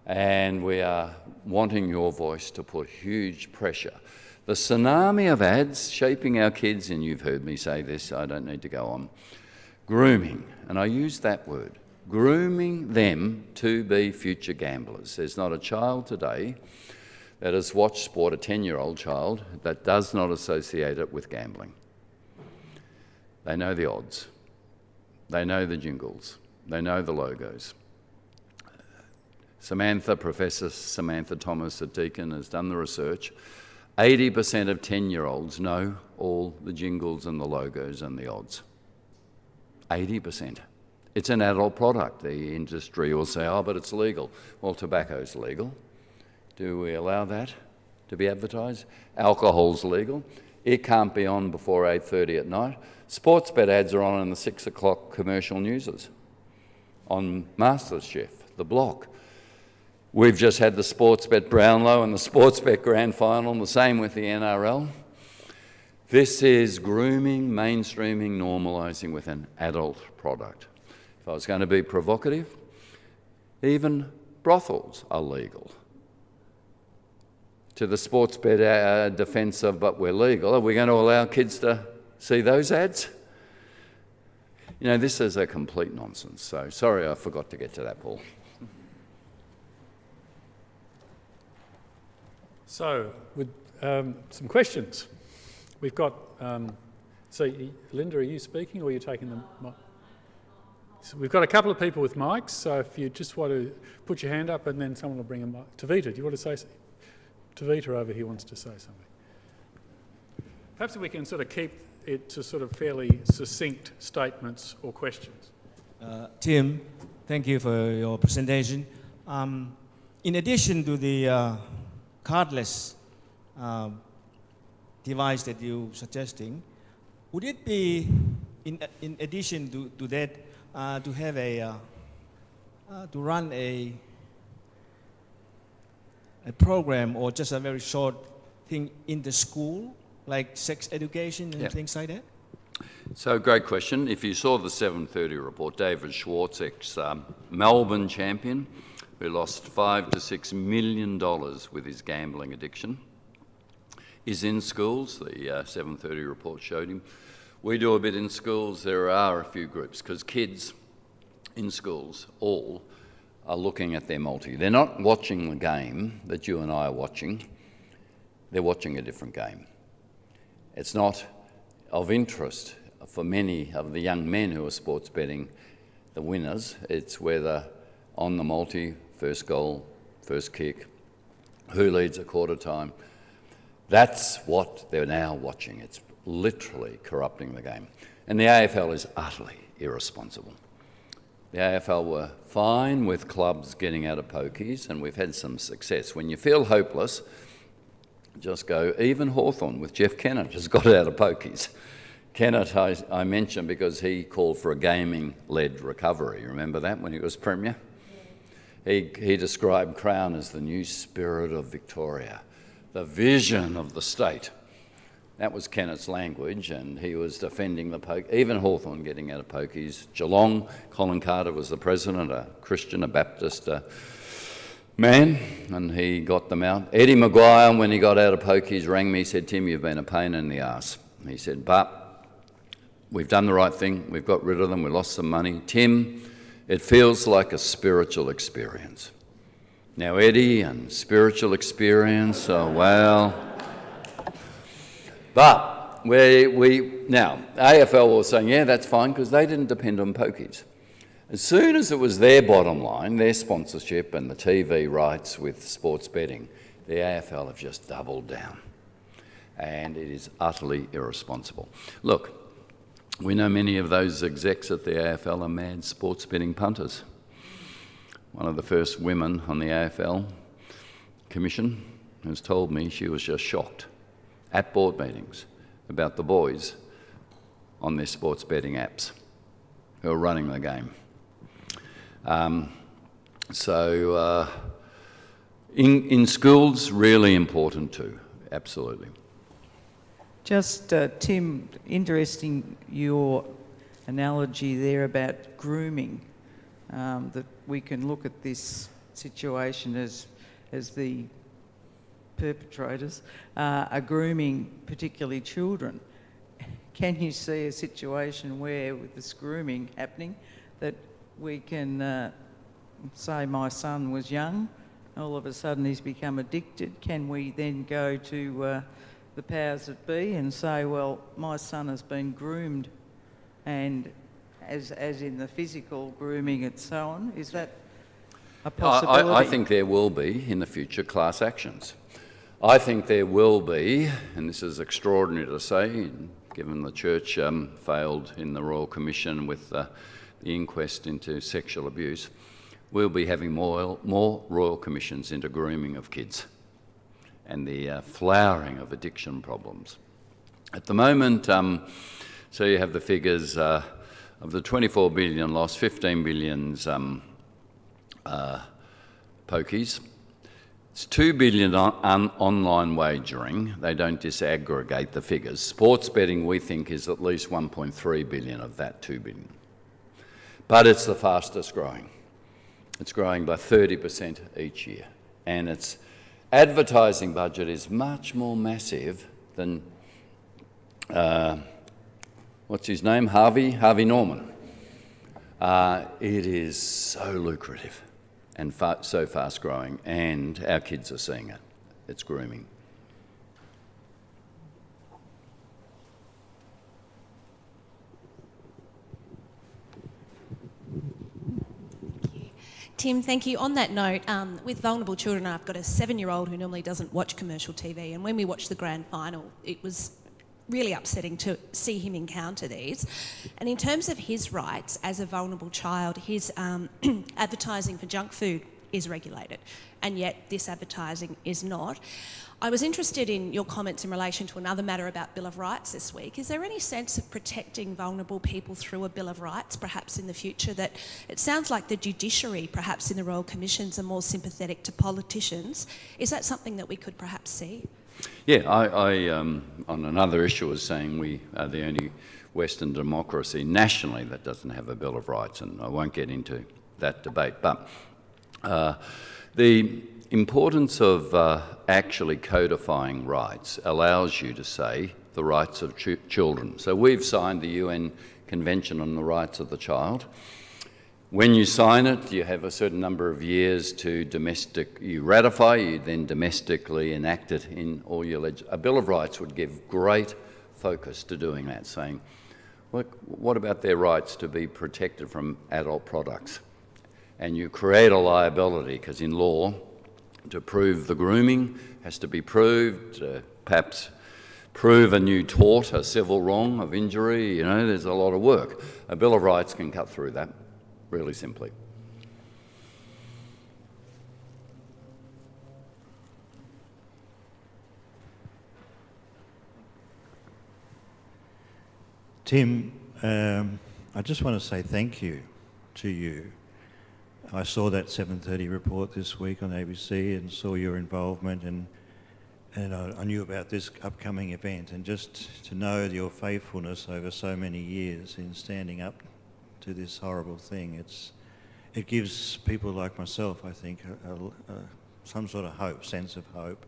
and we are wanting your voice to put huge pressure. The tsunami of ads shaping our kids, and you've heard me say this, I don't need to go on, grooming, and I use that word, grooming them to be future gamblers. There's not a child today that has watched sport, a 10-year-old child, that does not associate it with gambling. They know the odds. They know the jingles. They know the logos. Professor Samantha Thomas at Deakin has done the research. 80% of 10-year-olds know all the jingles and the logos and the odds. 80%. It's an adult product. The industry will say, oh, but it's legal. Well, tobacco's legal. Do we allow that to be advertised? Alcohol's legal. It can't be on before 8:30 at night. Sports bet ads are on in the 6 o'clock commercial newses. On MasterChef, The Block. We've just had the Sportsbet Brownlow and the Sportsbet Grand Final, and the same with the NRL. This is grooming, mainstreaming, normalising with an adult product. If I was going to be provocative, even brothels are legal. To the Sportsbet defence of, but we're legal, are we going to allow kids to see those ads? You know, this is a complete nonsense. So, sorry I forgot to get to that, Paul. So, with some questions. We've got, Linda, are you speaking or are you taking the mic? So we've got a couple of people with mics, so if you just want to put your hand up and then someone will bring a mic. Tavita, do you want to say something? Tavita over here wants to say something. Perhaps we can sort of keep it to sort of fairly succinct statements or questions. Tim, thank you for your presentation. In addition to the cardless device that you're suggesting, would it be, in addition to that, to have a, to run a a program or just a very short thing in the school, like sex education and Yep. things like that? So, great question. If you saw the 7:30 report, David Schwartz, ex-Melbourne champion, who lost $5 to $6 million with his gambling addiction, is in schools. The 7:30 report showed him. We do a bit in schools. There are a few groups, because kids in schools all are looking at their multi. They're not watching the game that you and I are watching. They're watching a different game. It's not of interest for many of the young men who are sports betting the winners. It's whether on the multi, first goal, first kick, who leads a quarter time. That's what they're now watching. It's literally corrupting the game. And the AFL is utterly irresponsible. The AFL were fine with clubs getting out of pokies, and we've had some success. When you feel hopeless, just go. Even Hawthorn with Jeff Kennett has got out of pokies. Kennett I mentioned because he called for a gaming-led recovery. Remember that when he was Premier? He described Crown as the new spirit of Victoria, the vision of the state. That was Kennett's language, and he was defending the pokies. Even Hawthorn getting out of pokies. Geelong, Colin Carter was the president, a Christian, a Baptist man, and he got them out. Eddie Maguire, when he got out of pokies, rang me, said, "Tim, you've been a pain in the arse." He said, "But we've done the right thing. We've got rid of them. We lost some money. Tim, it feels like a spiritual experience." Now, Eddie and spiritual experience, oh, well. But now, AFL was saying, yeah, that's fine, because they didn't depend on pokies. As soon as it was their bottom line, their sponsorship and the TV rights with sports betting, the AFL have just doubled down. And it is utterly irresponsible. Look, we know many of those execs at the AFL are mad sports betting punters. One of the first women on the AFL Commission has told me she was just shocked at board meetings about the boys on their sports betting apps who are running the game. In schools, really important too, absolutely. Just, Tim, interesting your analogy there about grooming, that we can look at this situation as the perpetrators are grooming particularly children. Can you see a situation where, with this grooming happening, that we can say my son was young, all of a sudden he's become addicted? Can we then go to the powers that be and say, well, my son has been groomed, and as in the physical grooming and so on? Is that a possibility? I think there will be in the future class actions. I think there will be, and this is extraordinary to say, given the church failed in the Royal Commission with the inquest into sexual abuse, we'll be having more Royal Commissions into grooming of kids and the flowering of addiction problems. At the moment, so you have the figures of the 24 billion lost, 15 billion's pokies. It's 2 billion online wagering. They don't disaggregate the figures. Sports betting, we think, is at least 1.3 billion of that 2 billion. But it's the fastest growing. It's growing by 30% each year. And its advertising budget is much more massive than, what's his name? Harvey Norman. It is so lucrative and so fast growing, and our kids are seeing it. It's grooming. Tim, thank you. On that note, with vulnerable children, I've got a 7-year-old who normally doesn't watch commercial TV, and when we watched the grand final, it was really upsetting to see him encounter these. And in terms of his rights as a vulnerable child, his advertising for junk food is regulated, and yet this advertising is not. I was interested in your comments in relation to another matter about Bill of Rights this week. Is there any sense of protecting vulnerable people through a Bill of Rights, perhaps in the future, that it sounds like the judiciary, perhaps in the Royal Commissions, are more sympathetic to politicians? Is that something that we could perhaps see? Yeah, I on another issue was saying we are the only Western democracy nationally that doesn't have a Bill of Rights, and I won't get into that debate. But the importance of actually codifying rights allows you to say the rights of children. So we've signed the UN Convention on the Rights of the Child. When you sign it, you have a certain number of years to you ratify, you then domestically enact it in all your A Bill of Rights would give great focus to doing that, saying, what about their rights to be protected from adult products? And you create a liability, because in law, to prove the grooming has to be proved, perhaps prove a new tort, a civil wrong of injury, you know, there's a lot of work. A Bill of Rights can cut through that really simply. Tim, I just want to say thank you to you. I saw that 7:30 report this week on ABC and saw your involvement, and I knew about this upcoming event, and just to know your faithfulness over so many years in standing up to this horrible thing, it gives people like myself, I think, some sort of sense of hope,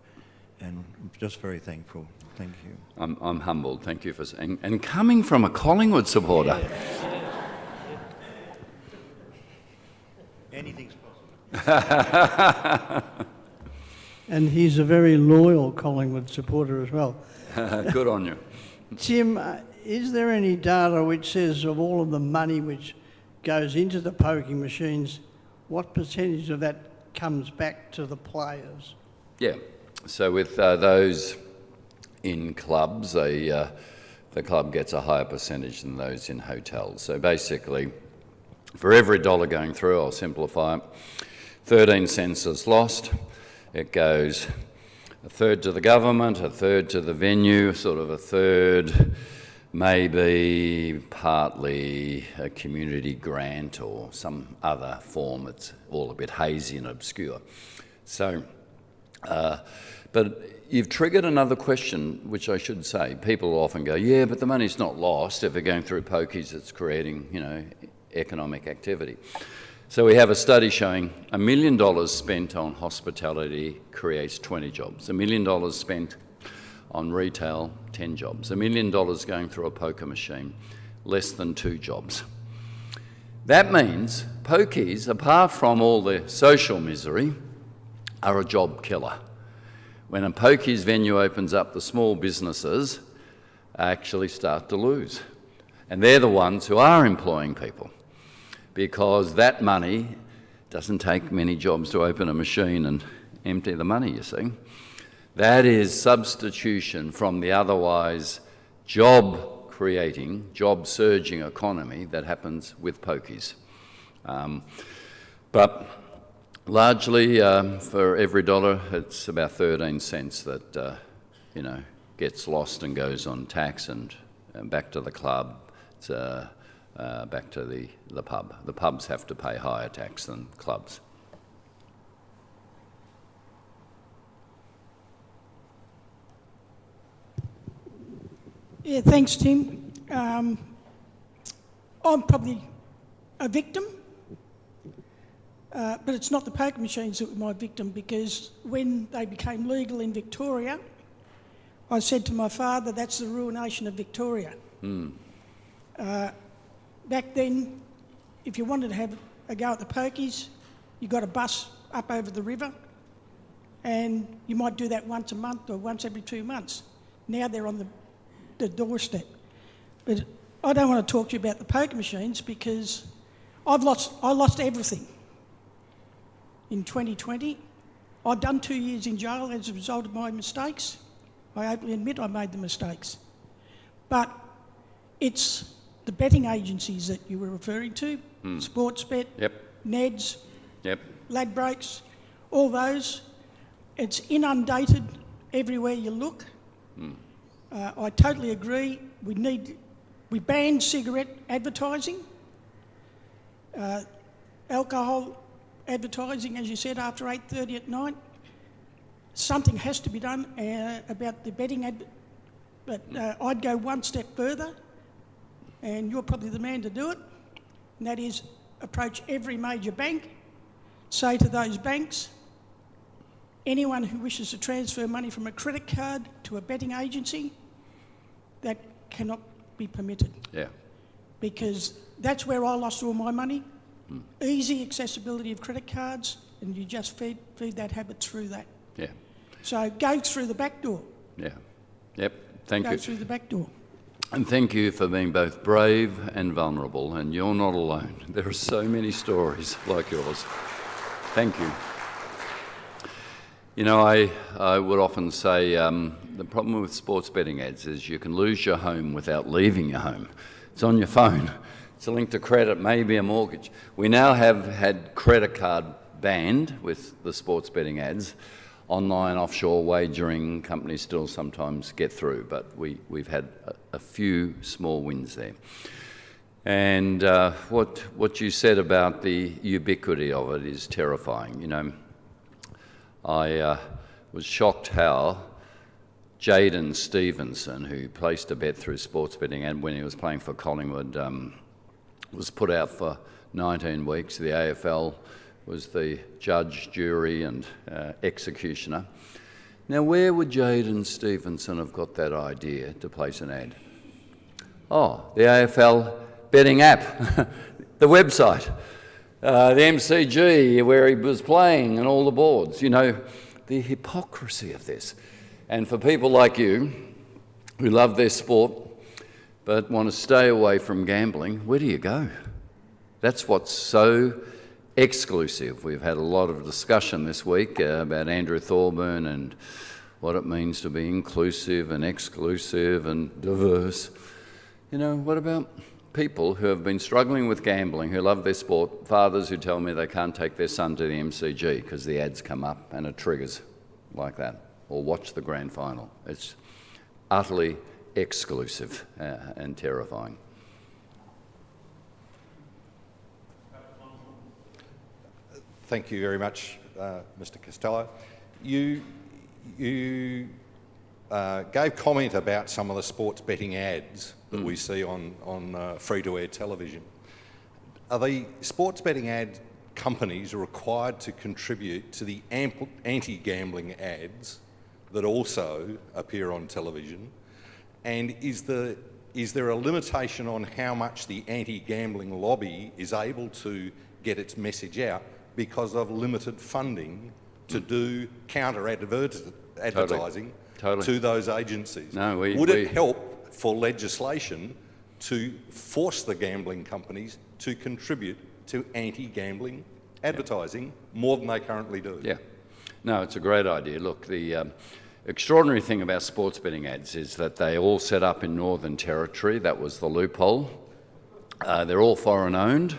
and I'm just very thankful. Thank you. I'm humbled. Thank you for saying, and coming from a Collingwood supporter. Anything's possible. And he's a very loyal Collingwood supporter as well. Good on you. Tim, is there any data which says of all of the money which goes into the poking machines, what percentage of that comes back to the players? Yeah. So with those in clubs, the club gets a higher percentage than those in hotels. So basically, for every dollar going through, I'll simplify it, 13 cents is lost. It goes a third to the government, a third to the venue, sort of a third maybe partly a community grant or some other form. It's all a bit hazy and obscure. So, but you've triggered another question, which I should say. People often go, yeah, but the money's not lost. If we're going through Pokies, it's creating, you know, economic activity. So we have a study showing $1 million spent on hospitality creates 20 jobs. $1 million spent on retail, 10 jobs. $1 million going through a poker machine, less than 2 jobs. That means Pokies, apart from all the social misery, are a job killer. When a Pokies venue opens up, the small businesses actually start to lose. And they're the ones who are employing people, because that money doesn't take many jobs to open a machine and empty the money, you see. That is substitution from the otherwise job-creating, job-surging economy that happens with Pokies. But largely, for every dollar, it's about 13 cents that, you know, gets lost and goes on tax and back to the club. It's back to the pub. The pubs have to pay higher tax than clubs. Yeah, thanks, Tim. I'm probably a victim, but it's not the poker machines that were my victim, because when they became legal in Victoria, I said to my father, that's the ruination of Victoria. Back then, if you wanted to have a go at the Pokies, you got a bus up over the river, and you might do that once a month or once every 2 months. Now they're on the doorstep. But I don't want to talk to you about the poker machines, because I lost everything in 2020. I've done 2 years in jail as a result of my mistakes. I openly admit I made the mistakes. But it's the betting agencies that you were referring to, Sportsbet, Yep. Neds. Yep. Ladbrokes, all those. It's inundated everywhere you look. I totally agree. We banned cigarette advertising, alcohol advertising, as you said, after 8:30 at night. Something has to be done about the betting but I'd go one step further, and you're probably the man to do it, and that is approach every major bank, say to those banks, anyone who wishes to transfer money from a credit card to a betting agency, that cannot be permitted. Yeah. Because that's where I lost all my money. Easy accessibility of credit cards, and you just feed that habit through that. Yeah. So go through the back door. Yeah. Yep. Thank Go you. through the back door. And thank you for being both brave and vulnerable, and you're not alone. There are so many stories like yours. Thank you. You know, I would often say the problem with sports betting ads is you can lose your home without leaving your home. It's on your phone. It's a link to credit, maybe a mortgage. We now have had credit card banned with the sports betting ads. Online offshore wagering companies still sometimes get through, but we've had a few small wins there. And what you said about the ubiquity of it is terrifying. You know, I was shocked how Jaden Stevenson, who placed a bet through sports betting and when he was playing for Collingwood, was put out for 19 weeks. The AFL was the judge, jury and executioner. Now, where would Jaden Stevenson have got that idea to place an ad? Oh, the AFL betting app, the website, the MCG where he was playing and all the boards. You know, the hypocrisy of this. And for people like you who love their sport but want to stay away from gambling, where do you go? That's what's so exclusive. We've had a lot of discussion this week about Andrew Thorburn and what it means to be inclusive and exclusive and diverse. You know, what about people who have been struggling with gambling, who love their sport, fathers who tell me they can't take their son to the MCG because the ads come up and it triggers like that, or watch the grand final. It's utterly exclusive and terrifying. Thank you very much, Mr. Costello. You gave comment about some of the sports betting ads that we see on free-to-air television. Are the sports betting ad companies required to contribute to the anti-gambling ads that also appear on television? And is there a limitation on how much the anti-gambling lobby is able to get its message out because of limited funding to do counter-advertising Totally. to those agencies? No, Would it help for legislation to force the gambling companies to contribute to anti-gambling advertising more than they currently do? Yeah. No, it's a great idea. Look, the extraordinary thing about sports betting ads is that they all set up in Northern Territory. That was the loophole. They're all foreign owned.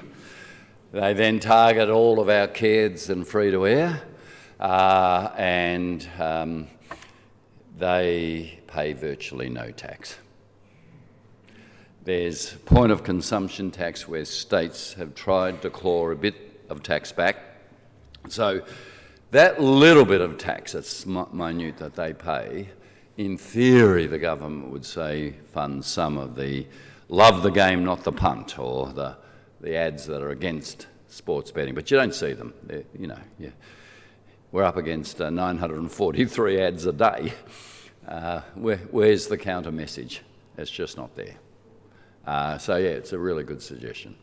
They then target all of our kids and free-to-air, and they pay virtually no tax. There's point of consumption tax where states have tried to claw a bit of tax back. So that little bit of tax, it's minute that they pay, in theory the government would say funds some of the love the game, not the punt, or the ads that are against sports betting, but you don't see them. You know, we're up against 943 ads a day. Where's the counter message? It's just not there. So yeah, it's a really good suggestion.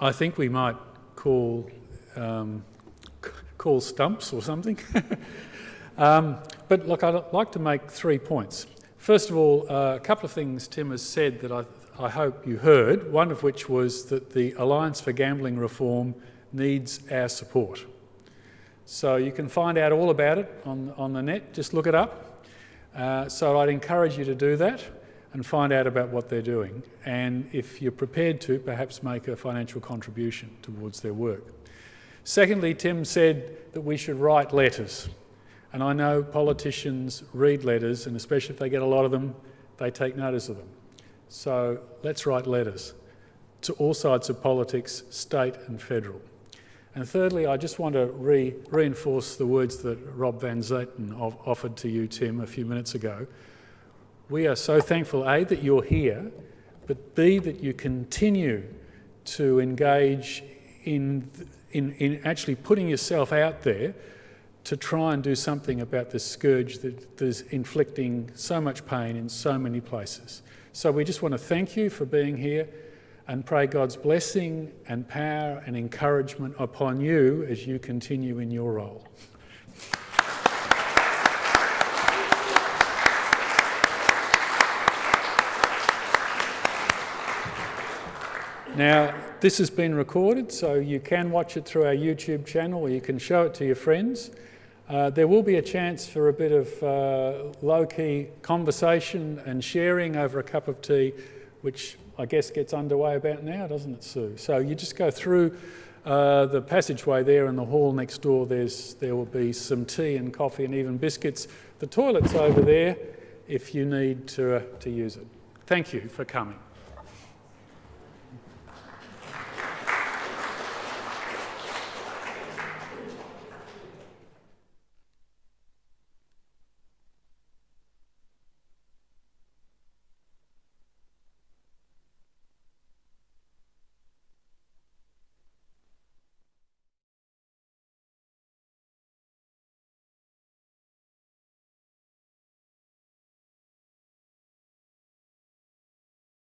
I think we might call stumps or something. But look, I'd like to make 3 points. First of all, a couple of things Tim has said that I hope you heard, one of which was that the Alliance for Gambling Reform needs our support. So you can find out all about it on the net, just look it up. So I'd encourage you to do that. and find out about what they're doing. And if you're prepared to, perhaps make a financial contribution towards their work. Secondly, Tim said that we should write letters. And I know politicians read letters, and especially if they get a lot of them, they take notice of them. So let's write letters to all sides of politics, state and federal. And thirdly, I just want to reinforce the words that Rob Van Zetten offered to you, Tim, a few minutes ago. We are so thankful, A, that you're here, but B, that you continue to engage in actually putting yourself out there to try and do something about this scourge that is inflicting so much pain in so many places. So we just want to thank you for being here and pray God's blessing and power and encouragement upon you as you continue in your role. Now, this has been recorded, so you can watch it through our YouTube channel, or you can show it to your friends. There will be a chance for a bit of low-key conversation and sharing over a cup of tea, which I guess gets underway about now, doesn't it, Sue? So you just go through the passageway there in the hall next door. There will be some tea and coffee and even biscuits. The toilet's over there if you need to use it. Thank you for coming.